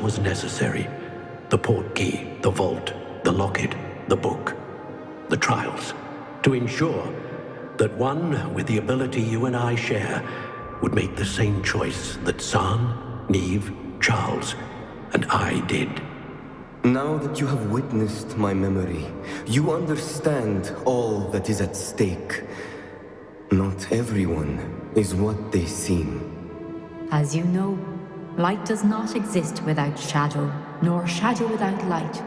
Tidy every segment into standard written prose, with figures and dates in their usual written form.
was necessary. The portkey, the vault, the locket, the book, the trials, to ensure that one with the ability you and I share would make the same choice that San, Neve, Charles, and I did. Now that you have witnessed my memory, you understand all that is at stake. Not everyone is what they seem. As you know, light does not exist without shadow, nor shadow without light.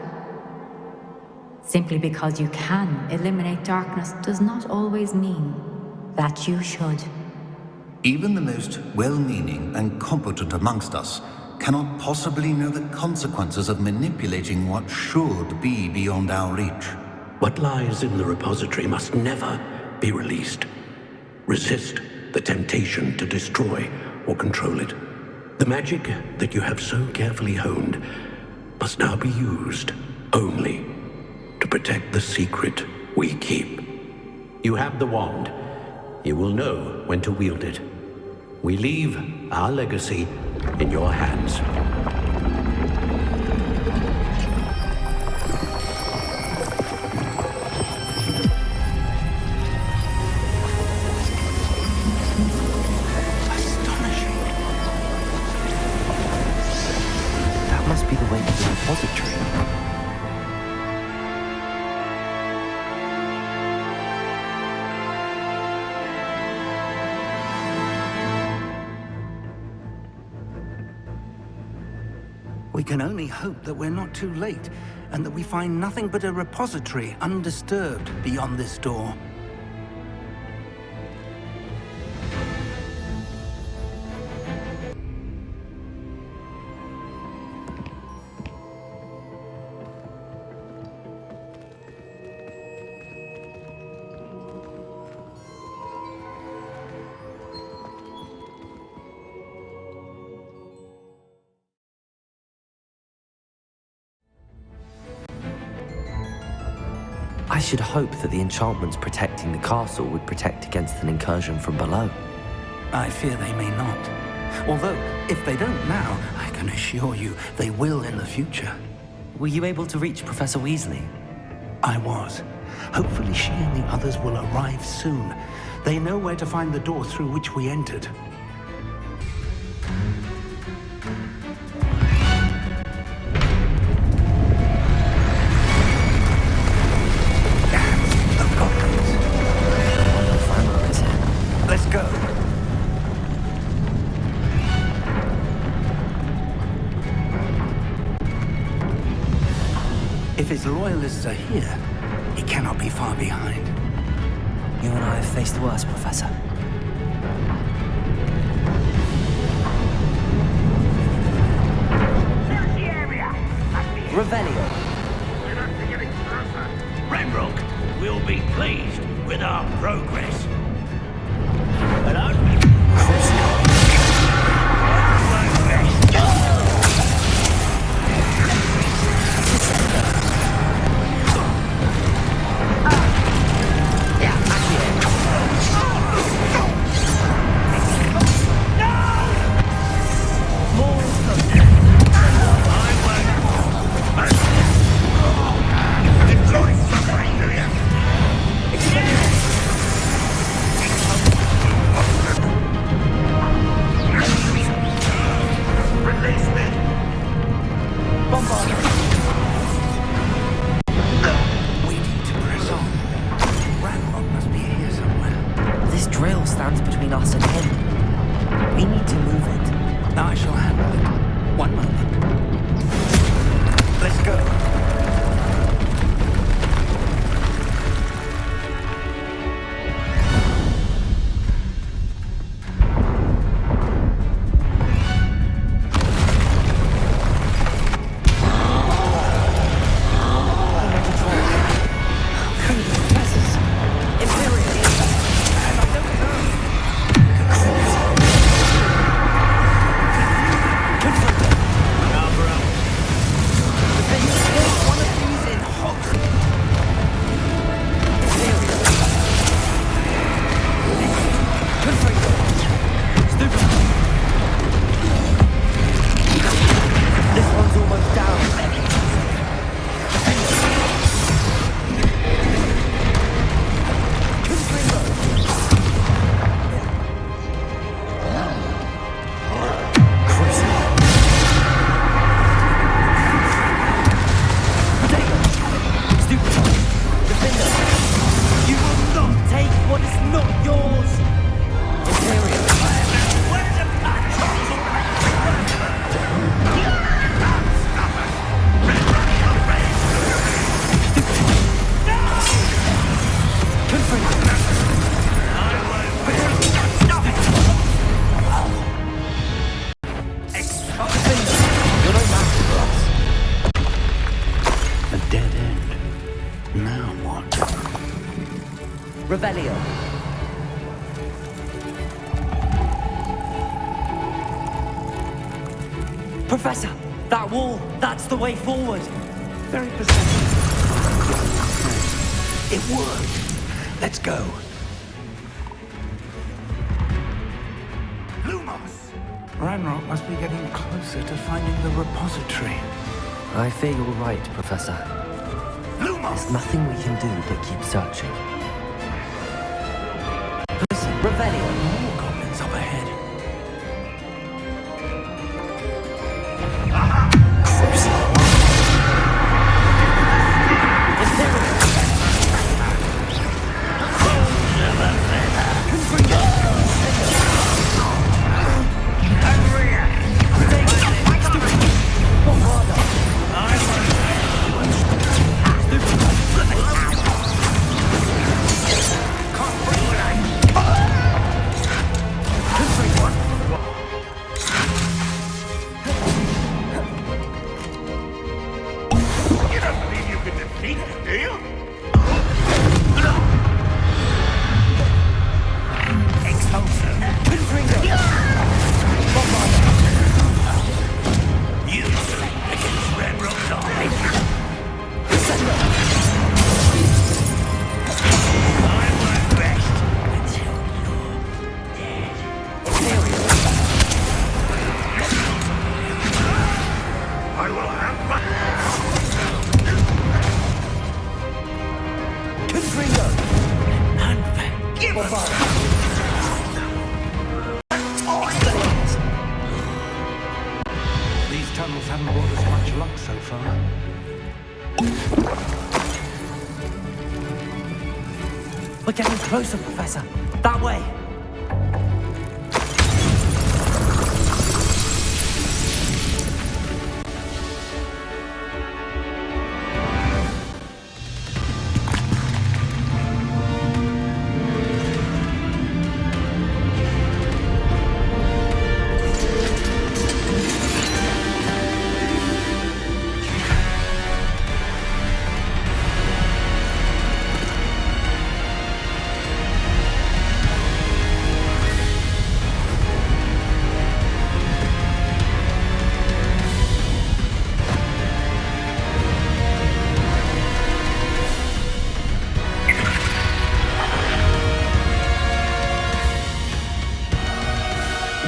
Simply because you can eliminate darkness does not always mean that you should. Even the most well-meaning and competent amongst us cannot possibly know the consequences of manipulating what should be beyond our reach. What lies in the repository must never be released. Resist the temptation to destroy or control it. The magic that you have so carefully honed must now be used only to protect the secret we keep. You have the wand. You will know when to wield it. We leave our legacy in your hands. Astonishing. That must be the way to the repository. We can only hope that we're not too late, and that we find nothing but a repository undisturbed beyond this door. I should hope that the enchantments protecting the castle would protect against an incursion from below. I fear they may not. Although, if they don't now, I can assure you they will in the future. Were you able to reach Professor Weasley? I was. Hopefully she and the others will arrive soon. They know where to find the door through which we entered. Let's go. If his loyalists are here, he cannot be far behind. You and I have faced worse, Professor. Search the area! Revelio. Ranrock will be pleased with our progress. Hello? Revelio. Professor, that wall, that's the way forward. Very perceptive. It worked. Let's go. Lumos! Ranrock must be getting closer to finding the repository. I fear you're right, Professor. Lumos! There's nothing we can do but keep searching. Listen, Revelio. More goblins up ahead. These tunnels haven't brought us much luck so far. We're getting closer, Professor. That way.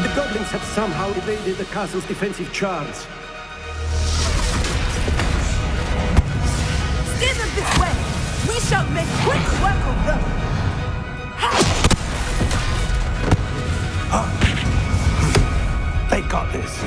The goblins have somehow evaded the castle's defensive charge. Steer them this way! We shall make quick work of them! They got this.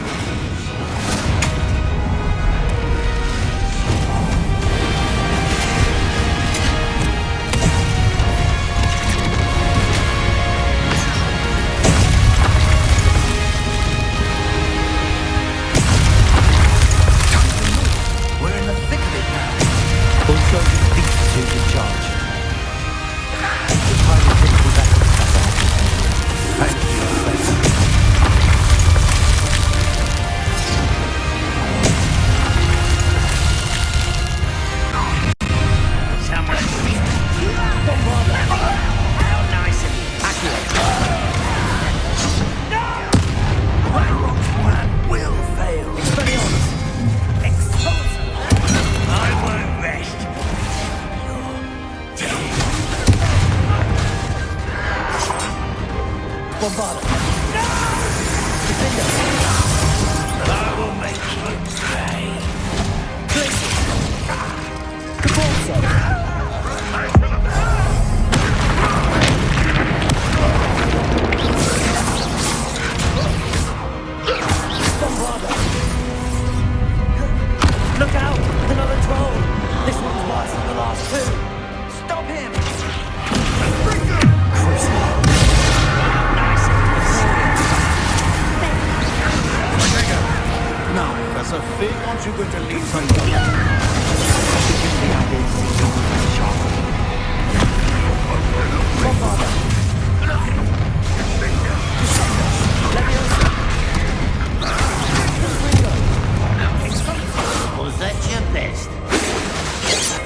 Look out! Another troll! This one's worse than the last two! Stop him! Now, Professor, fig, aren't you going to lead some... Was that your best?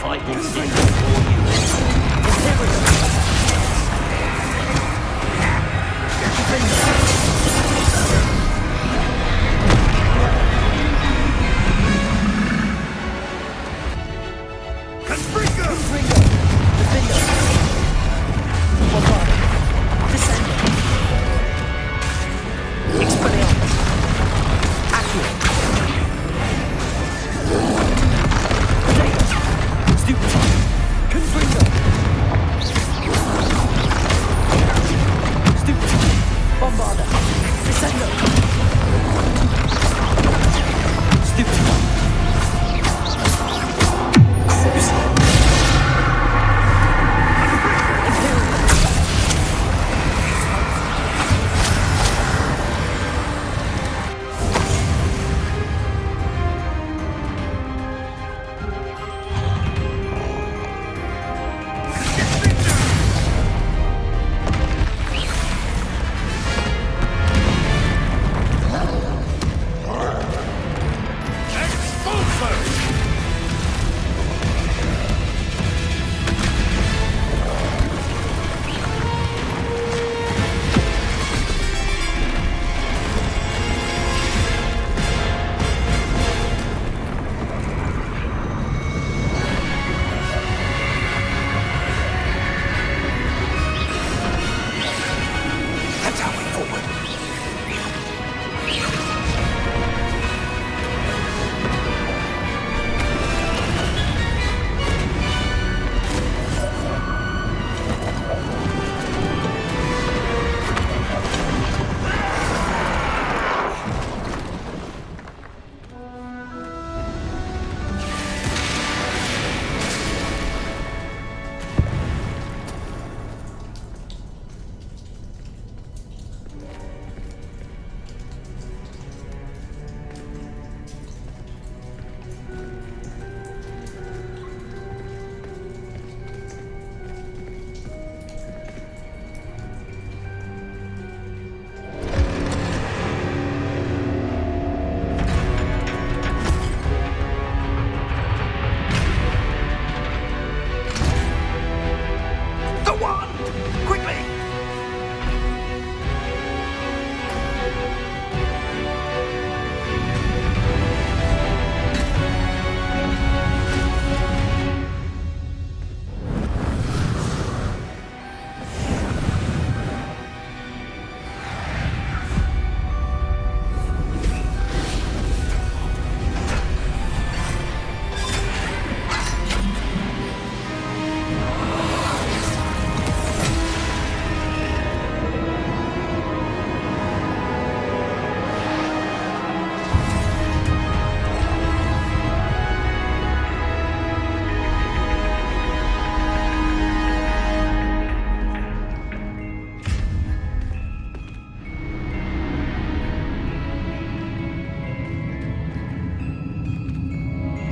Fighting things for you.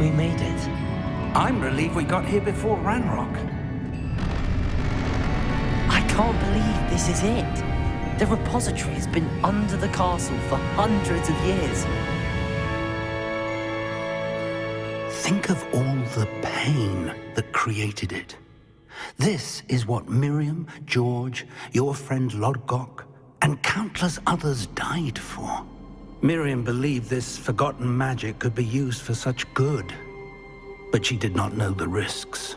We made it. I'm relieved we got here before Ranrock. I can't believe this is it. The repository has been under the castle for hundreds of years. Think of all the pain that created it. This is what Miriam, George, your friend Lodgok, and countless others died for. Miriam believed this forgotten magic could be used for such good, but she did not know the risks.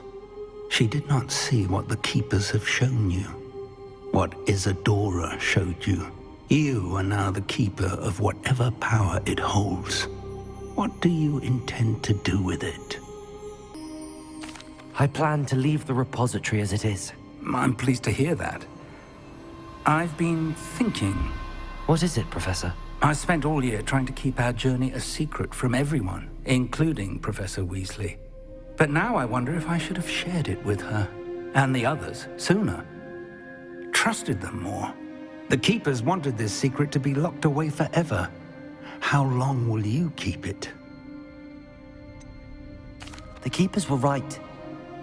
She did not see what the Keepers have shown you, what Isadora showed you. You are now the Keeper of whatever power it holds. What do you intend to do with it? I plan to leave the repository as it is. I'm pleased to hear that. I've been thinking. What is it, Professor? I spent all year trying to keep our journey a secret from everyone, including Professor Weasley. But now I wonder if I should have shared it with her, and the others, sooner. Trusted them more. The Keepers wanted this secret to be locked away forever. How long will you keep it? The Keepers were right.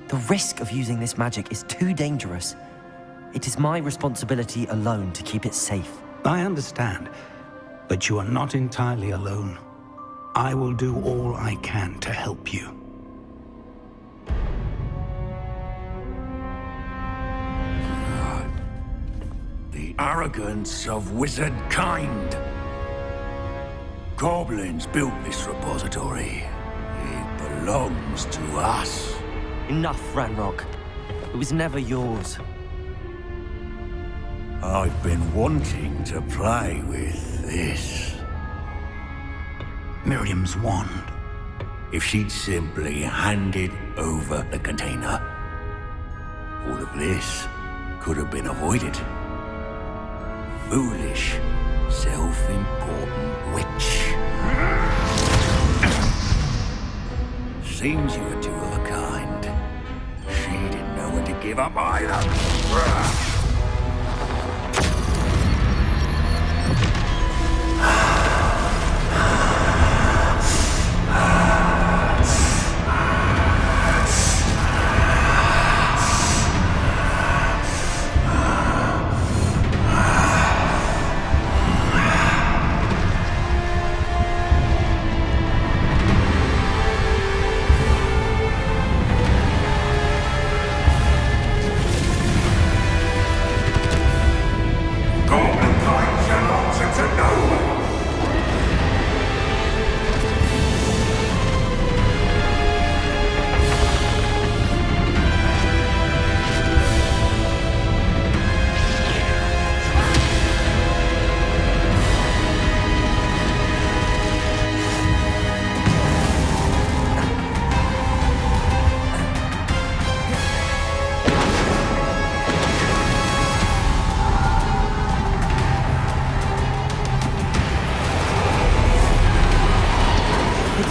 The risk of using this magic is too dangerous. It is my responsibility alone to keep it safe. I understand, but you are not entirely alone. I will do all I can to help you. The arrogance of wizard kind. Goblins built this repository. It belongs to us. Enough, Ranrock. It was never yours. I've been wanting to play with this. Miriam's wand. If she'd simply handed over the container, all of this could have been avoided. Foolish, self-important witch. Seems you were two of a kind. She didn't know when to give up either.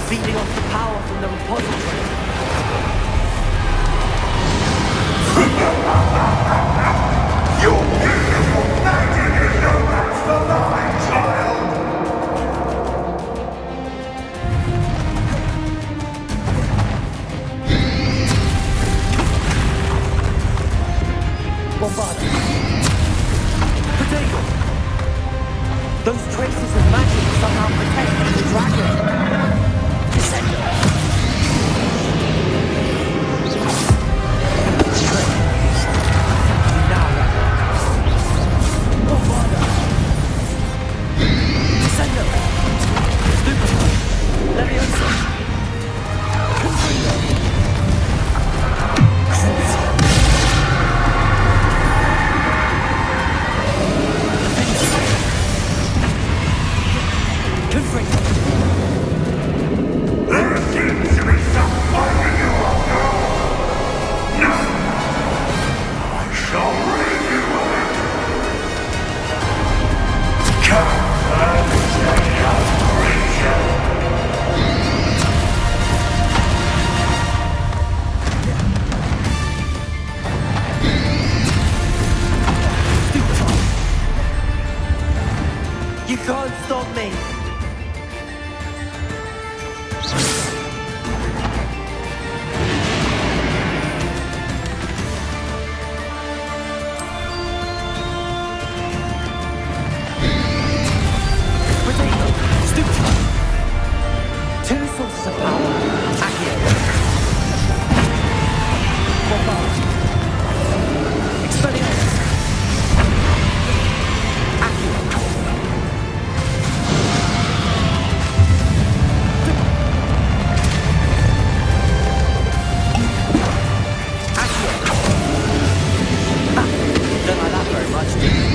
Feeding off the power from the repository. Your beautiful magic is no match for mine, child! Bombarda. Potato. Those traces of magic somehow protect the dragon. Loss of power. Accio. Bombard. Expelliarmus. Accio. Accio. Ha! Don't like that very much, do you?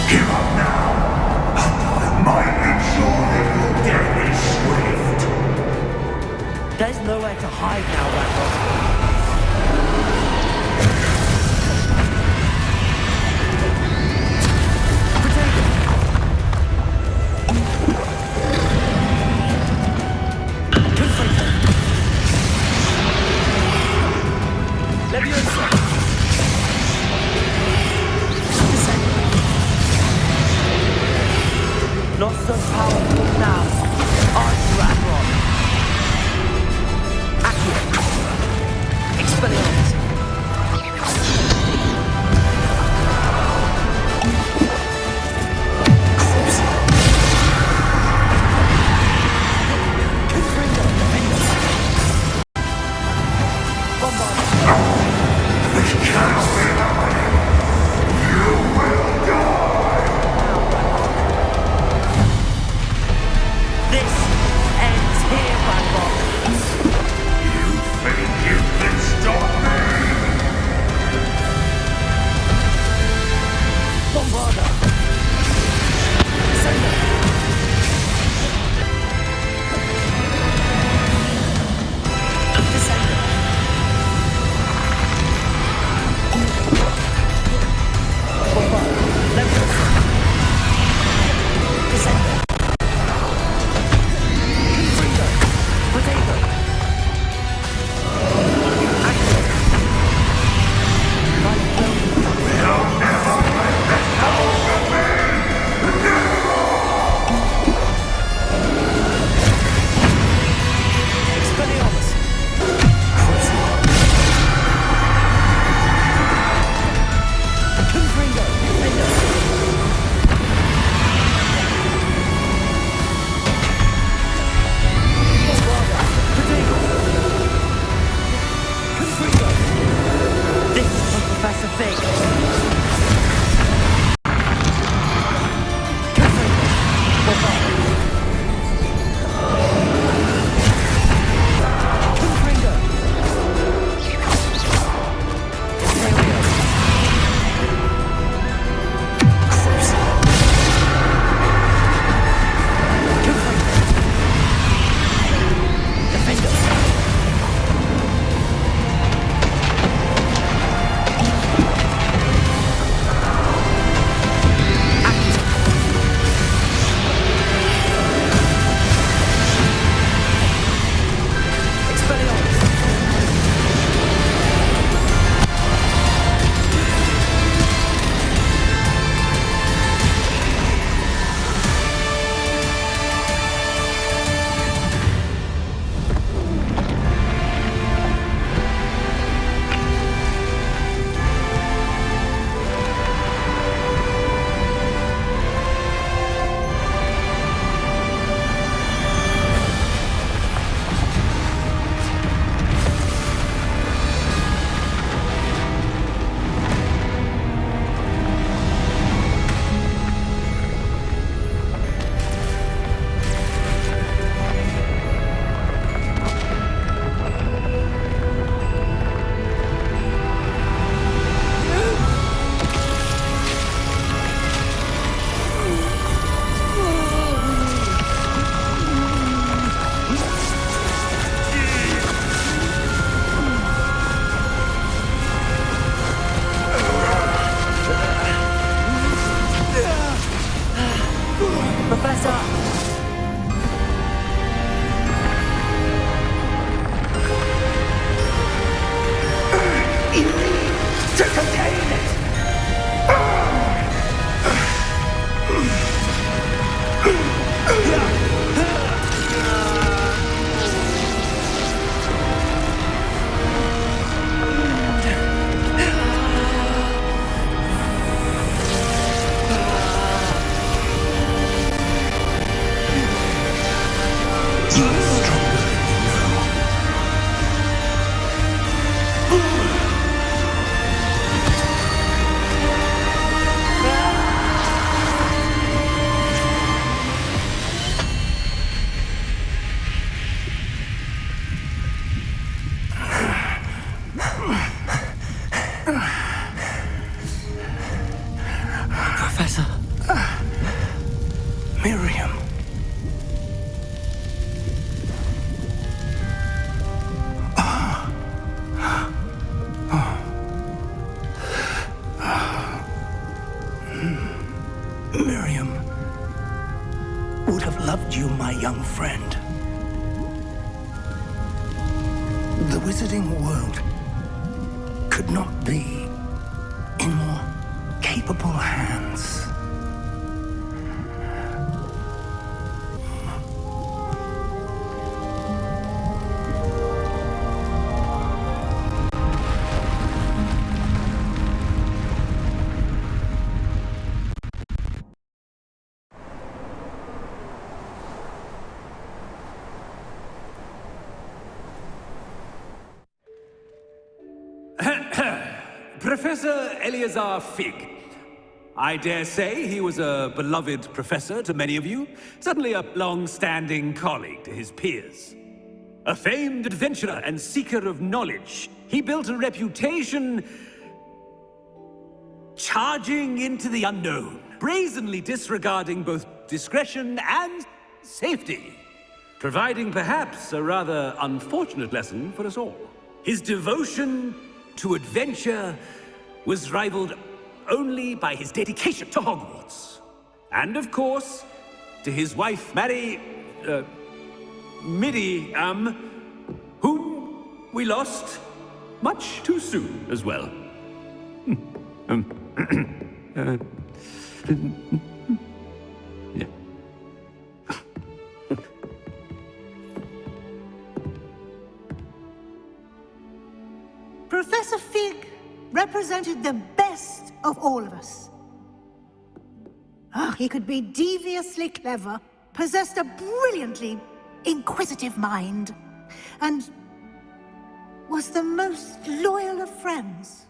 Give up now, and I might ensure that your death is swift. There's nowhere to hide now, Randolph. Leviosa! Not so powerful now. Arch Ragnarok. Accio. Expelliarmus. You think you can stop me? to contain it! Professor. Miriam. Miriam would have loved you, my young friend. The wizarding world could not be in more capable hands. Professor Eleazar Fig. I dare say he was a beloved professor to many of you, certainly a long-standing colleague to his peers. A famed adventurer and seeker of knowledge, he built a reputation charging into the unknown, brazenly disregarding both discretion and safety, providing perhaps a rather unfortunate lesson for us all. His devotion to adventure was rivaled only by his dedication to Hogwarts. And of course, to his wife, Midi, whom we lost much too soon as well. Yeah. Professor Fig represented the best of all of us. He could be deviously clever, possessed a brilliantly inquisitive mind, and was the most loyal of friends.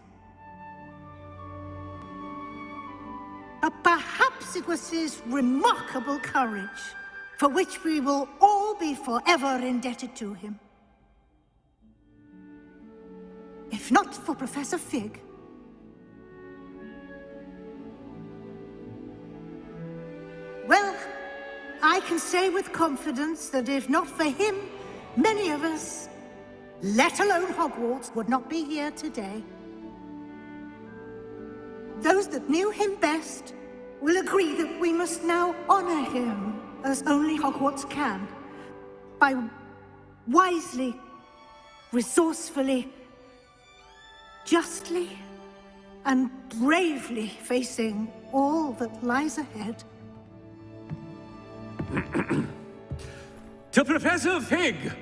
But perhaps it was his remarkable courage, for which we will all be forever indebted to him. If not for Professor Fig, well, I can say with confidence that if not for him, many of us, let alone Hogwarts, would not be here today. Those that knew him best will agree that we must now honor him as only Hogwarts can, by wisely, resourcefully, justly and bravely facing all that lies ahead. To Professor Fig!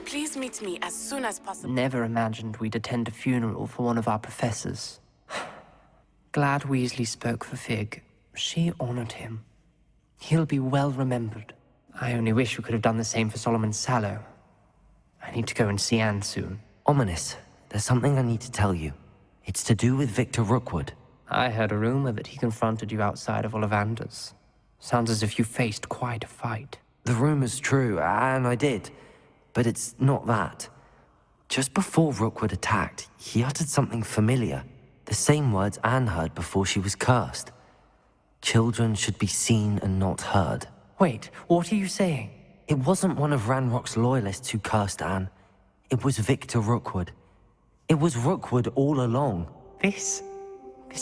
Please meet me as soon as possible. Never imagined we'd attend a funeral for one of our professors. Glad Weasley spoke for Fig. She honored him. He'll be well remembered. I only wish we could have done the same for Solomon Sallow. I need to go and see Anne soon. Ominous, there's something I need to tell you. It's to do with Victor Rookwood. I heard a rumor that he confronted you outside of Ollivander's. Sounds as if you faced quite a fight. The rumor's true, and I did. But it's not that. Just before Rookwood attacked, he uttered something familiar. The same words Anne heard before she was cursed. Children should be seen and not heard. Wait, what are you saying? It wasn't one of Ranrock's loyalists who cursed Anne. It was Victor Rookwood. It was Rookwood all along. This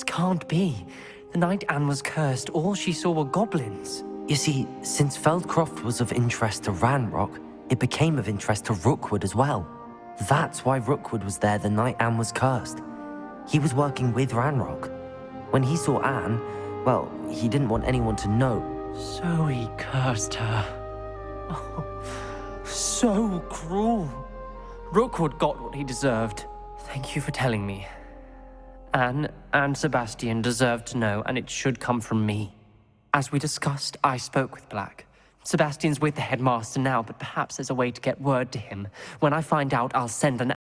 can't be. The night Anne was cursed, all she saw were goblins. You see, since Feldcroft was of interest to Ranrock, it became of interest to Rookwood as well. That's why Rookwood was there the night Anne was cursed. He was working with Ranrock. When he saw Anne, well, he didn't want anyone to know. So he cursed her. Oh, so cruel. Rookwood got what he deserved. Thank you for telling me. Anne and Sebastian deserve to know, and it should come from me. As we discussed, I spoke with Black. Sebastian's with the headmaster now, but perhaps there's a way to get word to him. When I find out, I'll send an...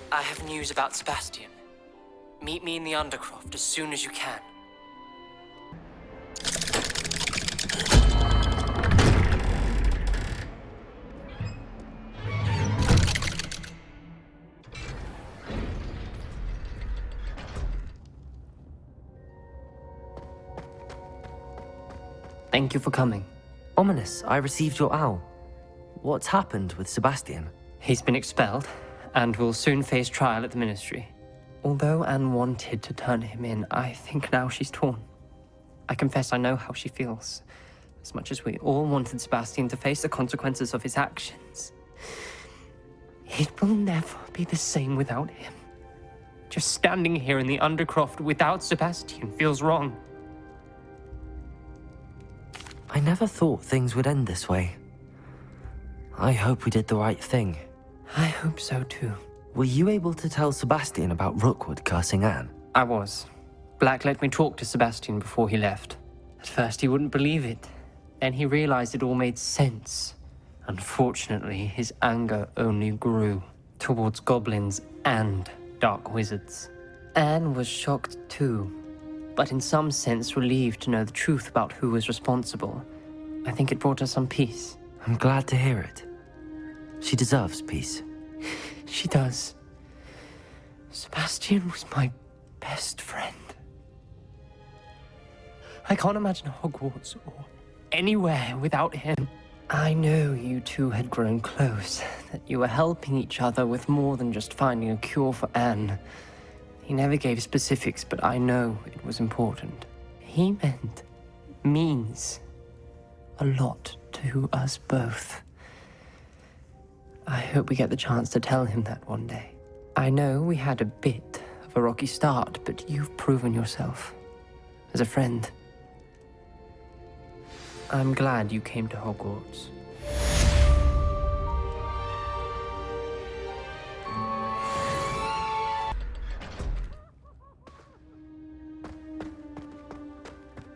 I have news about Sebastian. Meet me in the Undercroft as soon as you can. Thank you for coming. Ominous, I received your owl. What's happened with Sebastian? He's been expelled, and will soon face trial at the Ministry. Although Anne wanted to turn him in, I think now she's torn. I confess I know how she feels. As much as we all wanted Sebastian to face the consequences of his actions. It will never be the same without him. Just standing here in the Undercroft without Sebastian feels wrong. I never thought things would end this way. I hope we did the right thing. I hope so too. Were you able to tell Sebastian about Rookwood cursing Anne? I was. Black let me talk to Sebastian before he left. At first he wouldn't believe it. Then he realized it all made sense. Unfortunately, his anger only grew towards goblins and dark wizards. Anne was shocked too, but in some sense relieved to know the truth about who was responsible. I think it brought her some peace. I'm glad to hear it. She deserves peace. She does. Sebastian was my best friend. I can't imagine Hogwarts or anywhere without him. I know you two had grown close, that you were helping each other with more than just finding a cure for Anne. He never gave specifics, but I know it was important. He means a lot to us both. I hope we get the chance to tell him that one day. I know we had a bit of a rocky start, but you've proven yourself as a friend. I'm glad you came to Hogwarts.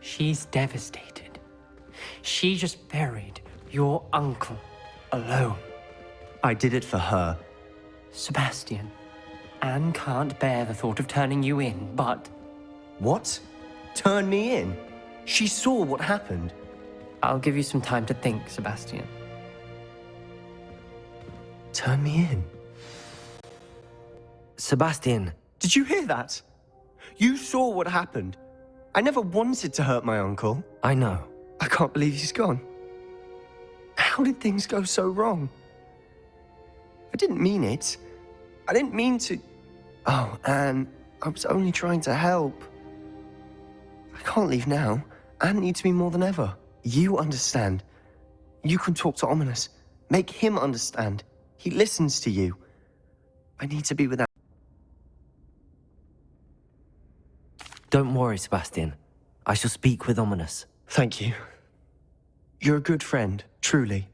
She's devastated. She just buried your uncle alone. I did it for her. Sebastian, Anne can't bear the thought of turning you in, but... What? Turn me in? She saw what happened. I'll give you some time to think, Sebastian. Turn me in? Sebastian. Did you hear that? You saw what happened. I never wanted to hurt my uncle. I know. I can't believe he's gone. How did things go so wrong? I didn't mean it. I didn't mean to... Oh, Anne, I was only trying to help. I can't leave now. Anne needs me more than ever. You understand. You can talk to Ominous. Make him understand. He listens to you. I need to be with Anne. Don't worry, Sebastian. I shall speak with Ominous. Thank you. You're a good friend, truly.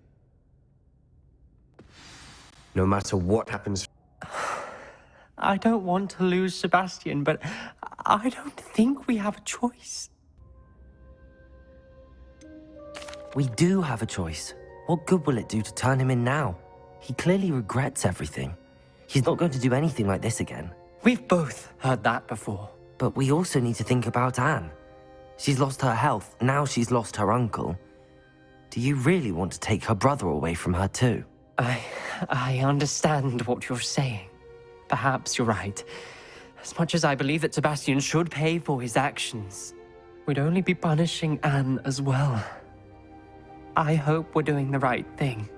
No matter what happens... I don't want to lose Sebastian, but I don't think we have a choice. We do have a choice. What good will it do to turn him in now? He clearly regrets everything. He's not going to do anything like this again. We've both heard that before. But we also need to think about Anne. She's lost her health, now she's lost her uncle. Do you really want to take her brother away from her too? I understand what you're saying. Perhaps you're right. As much as I believe that Sebastian should pay for his actions, we'd only be punishing Anne as well. I hope we're doing the right thing.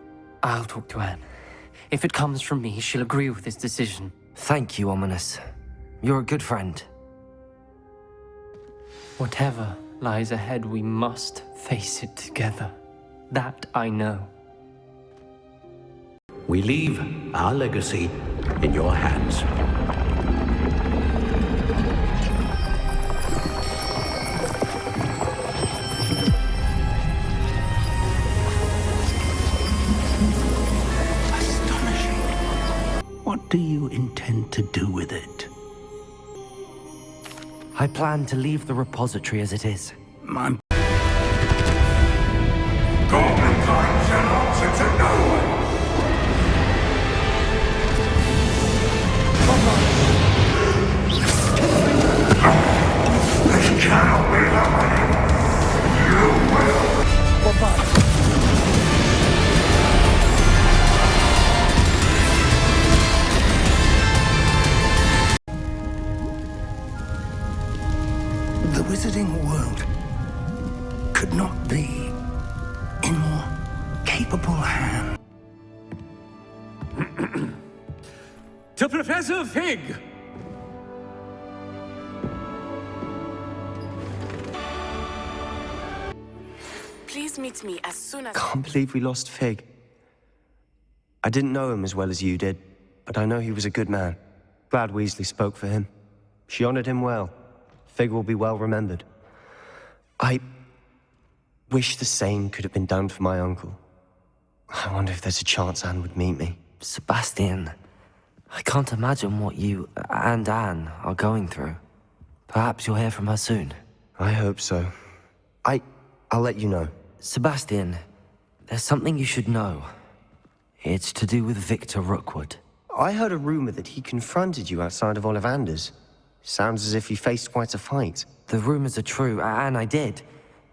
I'll talk to Anne. If it comes from me, she'll agree with this decision. Thank you, Ominous. You're a good friend. Whatever lies ahead, we must face it together. That I know. We leave our legacy in your hands. What do you intend to do with it? I plan to leave the repository as it is. My Goblin time shall answer to no one! This cannot be happening! You will! The wizarding world could not be in more capable hands. To Professor Fig! Please meet me as soon as... Can't believe we lost Fig. I didn't know him as well as you did, but I know he was a good man. Glad Weasley spoke for him. She honored him well. Fig will be well remembered. I wish the same could have been done for my uncle. I wonder if there's a chance Anne would meet me. Sebastian, I can't imagine what you and Anne are going through. Perhaps you'll hear from her soon. I hope so. I'll let you know. Sebastian, there's something you should know. It's to do with Victor Rookwood. I heard a rumor that he confronted you outside of Ollivander's. Sounds as if you faced quite a fight. The rumors are true, and I did,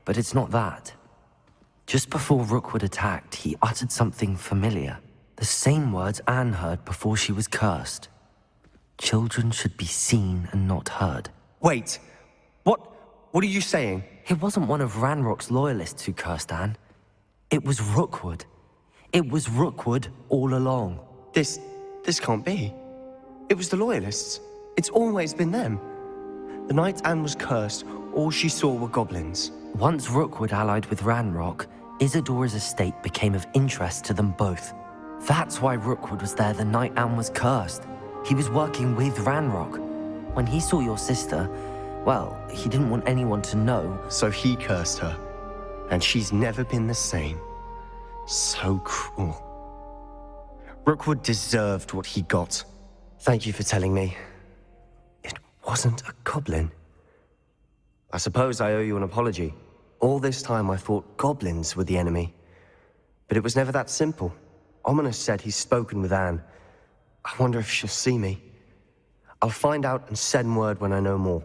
but it's not that. Just before Rookwood attacked, he uttered something familiar. The same words Anne heard before she was cursed. Children should be seen and not heard. Wait, what are you saying? It wasn't one of Ranrock's loyalists who cursed Anne. It was Rookwood. It was Rookwood all along. This can't be. It was the Loyalists. It's always been them. The night Anne was cursed, all she saw were goblins. Once Rookwood allied with Ranrock, Isadora's estate became of interest to them both. That's why Rookwood was there the night Anne was cursed. He was working with Ranrock. When he saw your sister, well, he didn't want anyone to know. So he cursed her. And she's never been the same. So cruel. Rookwood deserved what he got. Thank you for telling me. It wasn't a goblin. I suppose I owe you an apology. All this time I thought goblins were the enemy. But it was never that simple. Ominous said he's spoken with Anne. I wonder if she'll see me. I'll find out and send word when I know more.